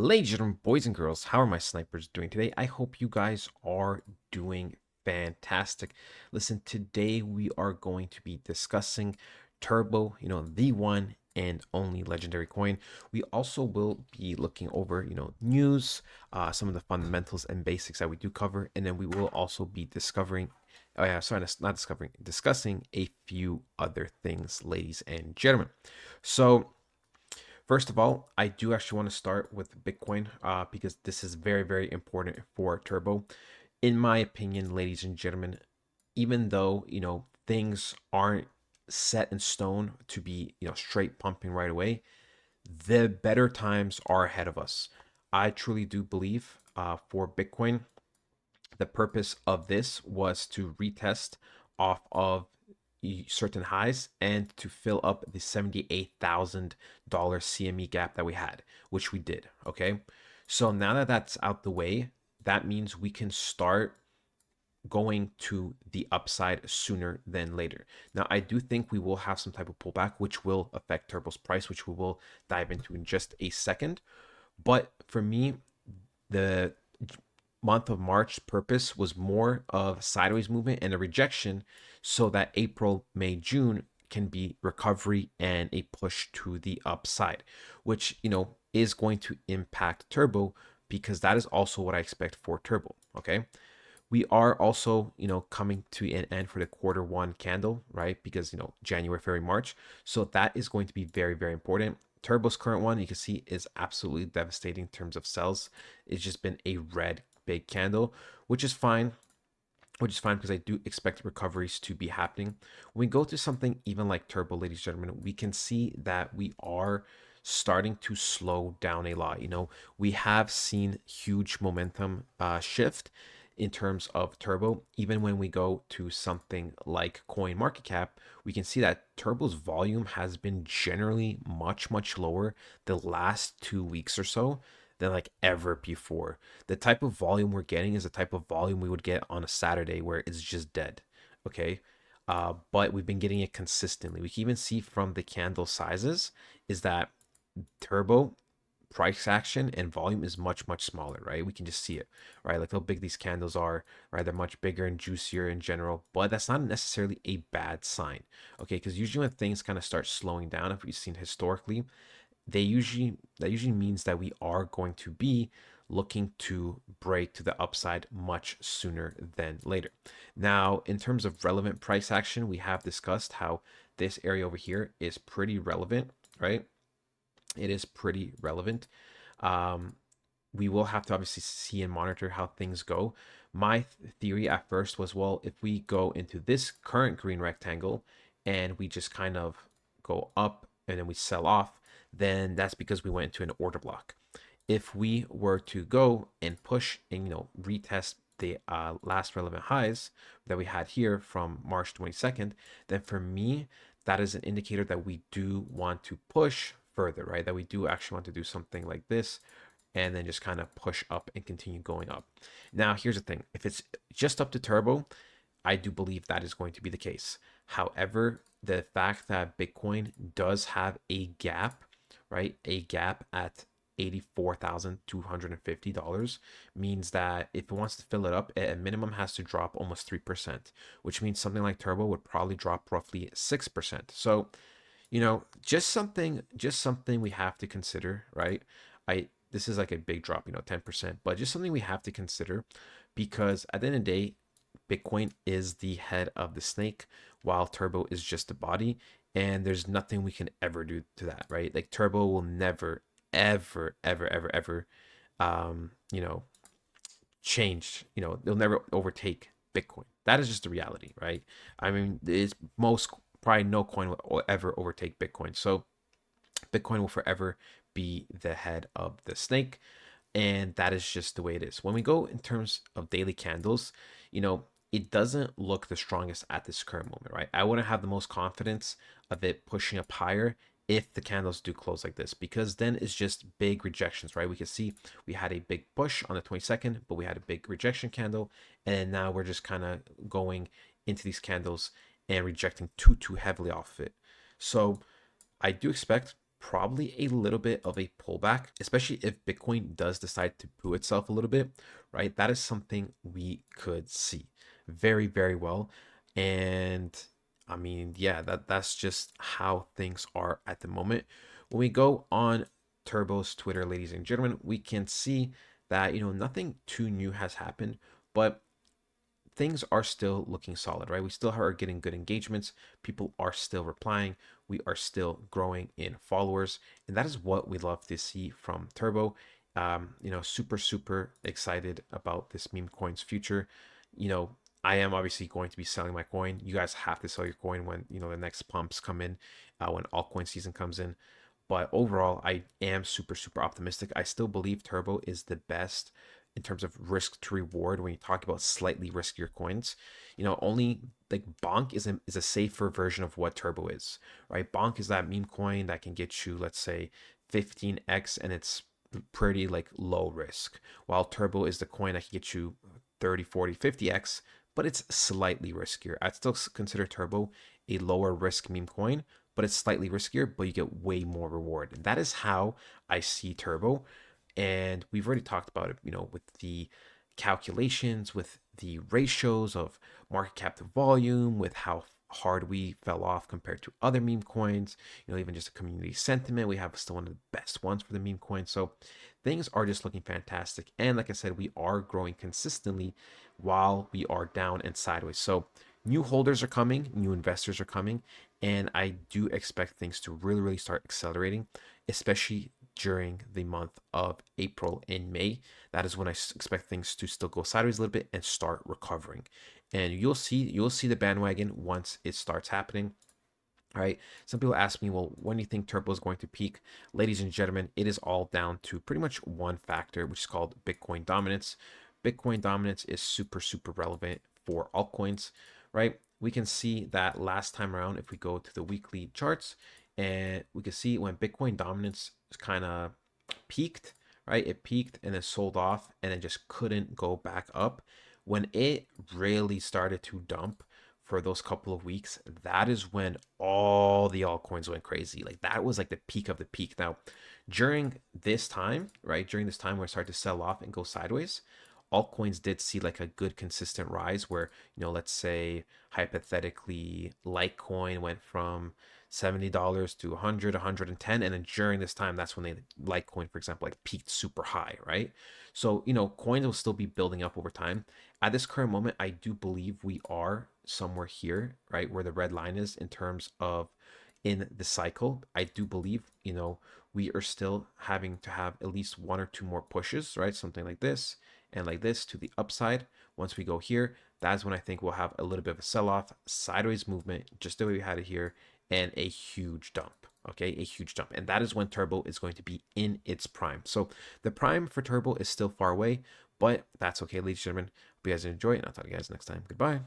Ladies and gentlemen, boys and girls, how are my snipers doing today? I hope you guys are doing fantastic. Listen, today we are going to be discussing Turbo, the one and only legendary coin. We also will be looking over, news, some of the fundamentals and basics that we do cover, and then we will also be discussing a few other things, ladies and gentlemen. So, first of all, I do actually want to start with Bitcoin because this is very, very important for Turbo. In my opinion, ladies and gentlemen, even though, things aren't set in stone to be, straight pumping right away, the better times are ahead of us. I truly do believe for Bitcoin, the purpose of this was to retest off of certain highs and to fill up the $78,000 CME gap that we had, which we did. Okay. So now that that's out the way, that means we can start going to the upside sooner than later. Now, I do think we will have some type of pullback, which will affect Turbo's price, which we will dive into in just a second. But for me, the month of March purpose was more of sideways movement and a rejection so that April, May, June can be recovery and a push to the upside, which, is going to impact Turbo because that is also what I expect for Turbo. Okay. We are also, coming to an end for the quarter one candle, right? Because, January, February, March. So that is going to be very, very important. Turbo's current one, you can see, is absolutely devastating in terms of sales. It's just been a red big candle, which is fine. Which is fine because I do expect recoveries to be happening. When we go to something even like Turbo, ladies and gentlemen, we can see that we are starting to slow down a lot. We have seen huge momentum shift in terms of Turbo. Even when we go to something like Coin Market Cap, we can see that Turbo's volume has been generally much, much lower the last 2 weeks or so than like ever before. The type of volume we're getting is the type of volume we would get on a Saturday where it's just dead. Okay. But we've been getting it consistently. We can even see from the candle sizes is that Turbo price action and volume is much, much smaller, right? We can just see it, right? Like how big these candles are, right? They're much bigger and juicier in general, but that's not necessarily a bad sign, okay? Because usually when things kind of start slowing down, if we've seen historically, that usually means that we are going to be looking to break to the upside much sooner than later. Now, in terms of relevant price action, we have discussed how this area over here is pretty relevant, right? It is pretty relevant. Um, we will have to obviously see and monitor how things go. My theory at first was, well, if we go into this current green rectangle and we just kind of go up and then we sell off, then that's because we went into an order block. If we were to go and push and retest the last relevant highs that we had here from March 22nd, then for me that is an indicator that we do want to push further, right? That we do actually want to do something like this and then just kind of push up and continue going up. Now, here's the thing. If it's just up to Turbo, I do believe that is going to be the case. However, the fact that Bitcoin does have a gap, right? A gap at $84,250 means that if it wants to fill it up, at a minimum has to drop almost 3%, which means something like Turbo would probably drop roughly 6%. So, just something we have to consider, right? This is like a big drop, 10%, but just something we have to consider because at the end of the day, Bitcoin is the head of the snake while Turbo is just a body. And there's nothing we can ever do to that, right? Like Turbo will never, ever, ever, ever, ever, um, you know, change. They'll never overtake Bitcoin. That is just the reality, right? I mean, it's most probably no coin will ever overtake Bitcoin. So Bitcoin will forever be the head of the snake. And that is just the way it is. When we go in terms of daily candles, it doesn't look the strongest at this current moment, right? I wouldn't have the most confidence of it pushing up higher if the candles do close like this, because then it's just big rejections, right? We can see we had a big push on the 22nd, but we had a big rejection candle. And now we're just kind of going into these candles and rejecting too heavily off of it. So I do expect probably a little bit of a pullback, especially if Bitcoin does decide to boo itself a little bit, right? That is something we could see very, very well. And I mean, yeah, that's just how things are at the moment. When we go on Turbo's Twitter, ladies and gentlemen, we can see that, nothing too new has happened, but things are still looking solid, right? We still are getting good engagements. People are still replying. We are still growing in followers. And that is what we love to see from Turbo. Super, super excited about this meme coin's future. You know, I am obviously going to be selling my coin. You guys have to sell your coin when, the next pumps come in, when altcoin season comes in. But overall, I am super, super optimistic. I still believe Turbo is the best in terms of risk to reward when you talk about slightly riskier coins. Only like Bonk is a safer version of what Turbo is, right? Bonk is that meme coin that can get you, let's say, 15x, and it's pretty like low risk, while Turbo is the coin that can get you 30, 40, 50x, but it's slightly riskier. I'd still consider Turbo a lower risk meme coin, but it's slightly riskier, but you get way more reward. And that is how I see Turbo. And we've already talked about it, with the calculations, with the ratios of market cap to volume, with how hard we fell off compared to other meme coins, even just a community sentiment. We have still one of the best ones for the meme coin. So things are just looking fantastic. And like I said, we are growing consistently while we are down and sideways. So new holders are coming, new investors are coming, and I do expect things to really, really start accelerating, especially during the month of April and May. That is when I expect things to still go sideways a little bit and start recovering. And you'll see the bandwagon once it starts happening. All right. Some people ask me, well, when do you think Turbo is going to peak? Ladies and gentlemen, it is all down to pretty much one factor, which is called Bitcoin dominance. Bitcoin dominance is super, super relevant for altcoins, right? We can see that last time around, if we go to the weekly charts, and we can see when Bitcoin dominance kind of peaked, right? It peaked and then sold off and then just couldn't go back up. When it really started to dump for those couple of weeks, that is when all the altcoins went crazy. Like that was like the peak of the peak. Now, during this time, right? During this time where it started to sell off and go sideways, altcoins did see like a good consistent rise where, let's say hypothetically Litecoin went from $70 to 100, 110, and then during this time, that's when Litecoin, for example, like peaked super high, right? So, coins will still be building up over time. At this current moment, I do believe we are somewhere here, right, where the red line is in terms of in the cycle. I do believe, we are still having to have at least one or two more pushes, right? Something like this and like this to the upside. Once we go here, that's when I think we'll have a little bit of a sell-off, sideways movement, just the way we had it here, and a huge dump. Okay, a huge dump. And that is when Turbo is going to be in its prime. So the prime for Turbo is still far away, but that's okay, ladies and gentlemen. Hope you guys enjoy it, and I'll talk to you guys next time. Goodbye.